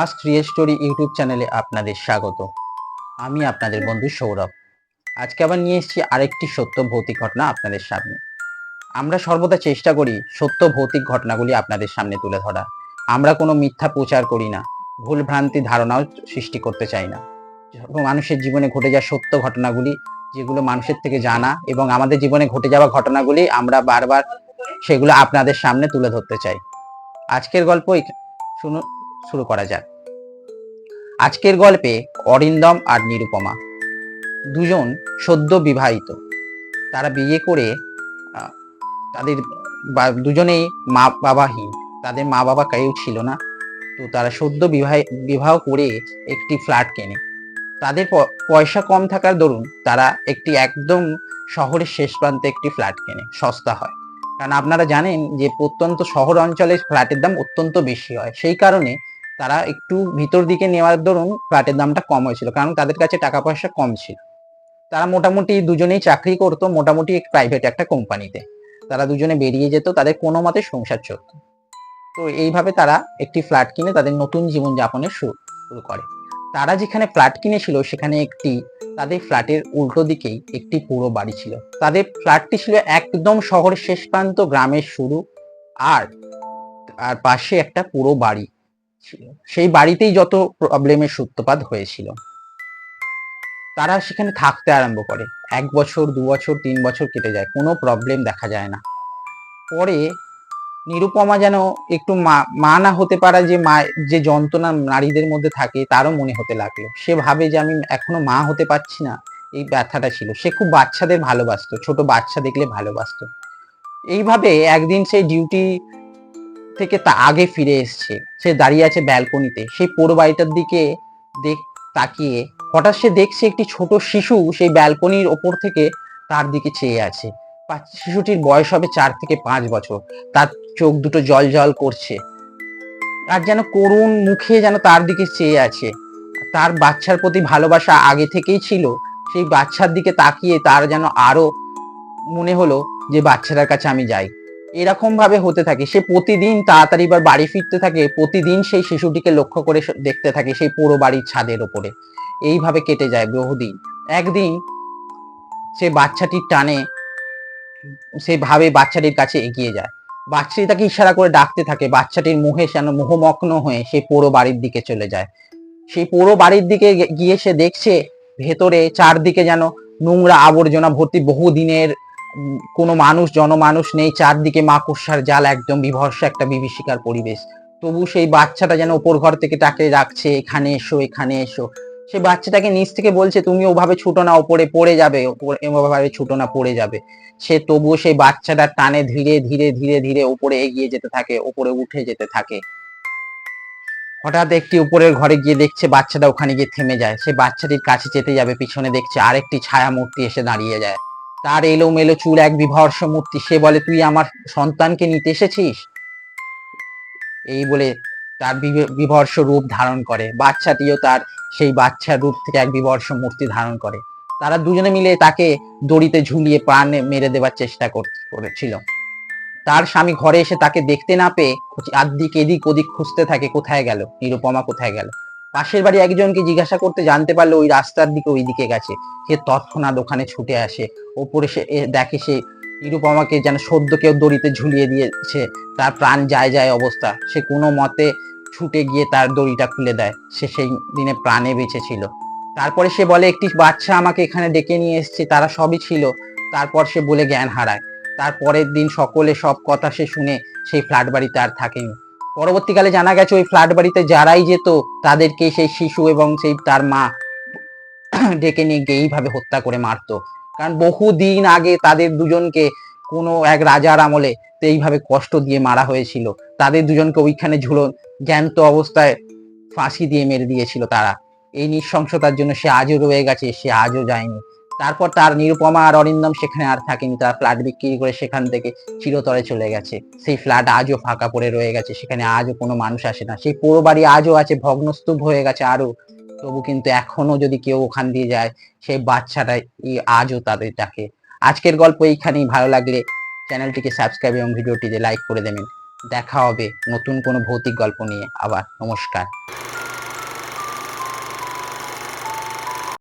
Ask real story YouTube চ্যানেলে আপনাদের স্বাগত। আমি আপনাদের বন্ধু সৌরভ। আজকে আবার নিয়ে এসেছি আরেকটি সত্য ভৌতিক ঘটনা আপনাদের সামনে। আমরা সর্বদা চেষ্টা করি সত্য ভৌতিক ঘটনাগুলি আপনাদের সামনে তুলে ধরা। আমরা কোনো মিথ্যা প্রচার করি না, ভুল ভ্রান্তি ধারণাও সৃষ্টি করতে চাই না। মানুষের জীবনে ঘটে যাওয়া সত্য ঘটনাগুলি, যেগুলো মানুষের থেকে জানা, এবং আমাদের জীবনে ঘটে যাওয়া ঘটনাগুলি আমরা বারবার সেগুলো আপনাদের সামনে তুলে ধরতে চাই। আজকের গল্প শুরু করা যাক। আজকের গল্পে অরিন্দম আর নিরুপমা দুজন সদ্য বিবাহিত। তারা বিয়ে করে তাদের দুজনেই মা বাবাহীন, তাদের মা বাবা কেউ ছিল না। তো তারা সদ্য বিবাহ করে একটি ফ্ল্যাট কেনে। তাদের পয়সা কম থাকার দরুন তারা একটি একদম শহরের শেষ প্রান্তে একটি ফ্ল্যাট কেনে, সস্তা হয়। কারণ আপনারা জানেন যে প্রত্যন্ত শহর অঞ্চলে ফ্ল্যাটের দাম অত্যন্ত বেশি হয়, সেই কারণে তারা একটু ভিতর দিকে নেওয়ার দরুন ফ্ল্যাটের দামটা কম হয়েছিল, কারণ তাদের কাছে টাকা পয়সা কম ছিল। তারা মোটামুটি দুজনেই চাকরি করতো, মোটামুটি প্রাইভেট একটা কোম্পানিতে। তারা দুজনে বেরিয়ে যেত, তাদের কোনো মতে সংসার চলত। তো এইভাবে তারা একটি ফ্ল্যাট কিনে তাদের নতুন জীবন যাপনের শুরু করে। তারা যেখানে ফ্ল্যাট কিনেছিল সেখানে তাদের ফ্ল্যাটের উল্টো দিকেই একটি পুরো বাড়ি ছিল। তাদের ফ্ল্যাটটি ছিল একদম শহরের শেষ প্রান্ত, গ্রামের শুরু, আর আর পাশে একটা পুরো বাড়ি ছিল। সেই বাড়িতেই যত প্রবলেমের সূত্রপাত হয়েছিল। তারা সেখানে থাকতে আরম্ভ করে। 1 বছর, 2 বছর, 3 বছর কেটে যায়, কোনো প্রবলেম দেখা যায় না। পরে নিরুপমা যেন একটু মা না হতে পারা যে যন্ত্রণা নারীদের মধ্যে থাকে তারও মনে হতে লাগলো। সে ভাবে যে আমি এখনো মা হতে পারছি না, এই ব্যথাটা ছিল। সে খুব বাচ্চাদের ভালোবাসতো, ছোট বাচ্চা দেখলে ভালোবাসতো। এইভাবে একদিন সে ডিউটি থেকে আগে ফিরে এসছে। সে দাঁড়িয়ে আছে ব্যালকনিতে, সেই পুরো বাড়িটার দিকে তাকিয়ে হঠাৎ সে দেখছে একটি ছোট শিশু সেই ব্যালকনির ওপর থেকে তার দিকে চেয়ে আছে। শিশুটির বয়স হবে 4 থেকে 5 বছর। তার চোখ দুটো জল জল করছে, আর যেন করুণ মুখে যেন তার দিকে চেয়ে আছে। তার বাচ্চার প্রতি ভালোবাসা আগে থেকেই ছিল। সেই বাচ্চার দিকে তাকিয়ে তার যেন আরো মনে হলো যে বাচ্চাটার কাছে আমি যাই। এরকম ভাবে হতে থাকে। সে প্রতিদিন তাড়াতাড়ি বাড়ি ফিরতে থাকে, প্রতিদিন সেই শিশুটিকে লক্ষ্য করে দেখতে থাকে সেই পুরো বাড়ির ছাদের ওপরে। এইভাবে কেটে যায় বহুদিন। একদিন সে বাচ্চাটির টানে সে ভাবে বাচ্চাটির কাছে এগিয়ে যায়। বাচ্চাটি তাকে ইশারা করে ডাকতে থাকে। বাচ্চাটির মুখে যেন মোহমগ্ন হয়ে সেই পুরো বাড়ির দিকে চলে যায়। সেই পুরো বাড়ির দিকে গিয়ে সে দেখছে ভেতরে চারদিকে যেন নোংরা আবর্জনা ভর্তি, বহুদিনের কোনো জনমানুষ নেই। চারদিকে মাকড়সার জাল, একদম বিভৎস একটা বিভীষিকার পরিবেশ। তবু সেই বাচ্চাটা যেন উপর ঘর থেকে তাকে ডাকছে, এখানে এসো, এখানে এসো। সে বাচ্চাটাকে নিচ থেকে বলছে, তুমি ওভাবে ছুটো না, ওপরে পড়ে যাবে, ওভাবে ছুটো না, পড়ে যাবে। সে তবুও সেই বাচ্চাটার টানে ধীরে ধীরে ধীরে ধীরে উপরে এগিয়ে যেতে থাকে, উপরে উঠে যেতে থাকে। হঠাৎ একটি উপরের ঘরে গিয়ে দেখছে বাচ্চাটা ওখানে গিয়ে থেমে যায়। সে বাচ্চাটির কাছে যেতে যাবে, পিছনে দেখছে আরেকটি ছায়া মূর্তি এসে দাঁড়িয়ে যায়। তার এলোমেলো চুল, এক বিভৎস মূর্তি। সে বলে, তুই আমার সন্তানকে নিতে এসেছিস? এই বলে তার বিভৎস রূপ ধারণ করে। বাচ্চাটিও তার সেই বাচ্চার রূপ থেকে এক বিভৎস মূর্তি ধারণ করে। তারা দুজনে মিলে তাকে দড়িতে ঝুলিয়ে প্রাণ মেরে দেওয়ার চেষ্টা করেছিল। তার স্বামী ঘরে এসে তাকে দেখতে না পেয়ে এদিক ওদিক খুঁজতে থাকে, কোথায় গেল নিরুপমা, কোথায় গেল। পাশের বাড়ি একজনকে জিজ্ঞাসা করতে জানতে পারলো ওই রাস্তার দিকে, ওই দিকে গেছে। সে তৎক্ষণাৎ ওখানে ছুটে আসে। ওপরে সে দেখে সে নিরুপমাকে যেন সদ্য কেউ দড়িতে ঝুলিয়ে দিয়েছে। তার প্রাণ যায় যায় অবস্থা। সে কোনো মতে ছুটে গিয়ে তার দড়িটা খুলে দেয়। সে সেই দিনে প্রাণে বেঁচে ছিল। তারপরে সে বলে, একটি বাচ্চা আমাকে এখানে ডেকে নিয়ে এসছে, তারা সবই ছিল। তারপর সে বলে জ্ঞান হারায়। তার পরের দিন সকলে সব কথা সে শুনে সেই ফ্ল্যাট বাড়িতে আর থাকেনি। পরবর্তীকালে জানা গেছে ওই ফ্ল্যাট বাড়িতে যারাই যেত তাদেরকে সেই শিশু এবং সেই তার মা ডেকে নিয়ে গিয়ে এইভাবে হত্যা করে মারতো। কারণ বহুদিন আগে তাদের দুজনকে কোনো এক রাজার আমলে এইভাবে কষ্ট দিয়ে মারা হয়েছিল। তাদের দুজনকে ওইখানে জ্যান্ত অবস্থায় ফাঁসি দিয়ে মেরে দিয়েছিল তারা। এই নৃশংসতার জন্য সে আজও রয়ে গেছে, সে আজও যায়নি। তারপর তার নিরুপমা আর অরিন্দম সেখানে আর থাকেনি। তারা ফ্ল্যাট বিক্রি করে সেখান থেকে চিরতরে চলে গেছে। সেই ফ্ল্যাট আজও ফাঁকা পড়ে রয়ে গেছে, সেখানে আজও কোনো মানুষ আসে না। সেই পুরো বাড়ি আজও আছে, ভগ্নস্তূপ হয়ে গেছে আরো। তবু কিন্তু এখনো যদি কেউ ওখান দিয়ে যায়, সেই বাচ্চাটা আজও তাদের ডাকে। আজকের গল্প এইখানেই। ভালো লাগলে চ্যানেলটিকে সাবস্ক্রাইব এবং ভিডিওটিতে লাইক করে দেবেন। দেখা হবে নতুন কোনো ভৌতিক গল্প নিয়ে আবার। নমস্কার।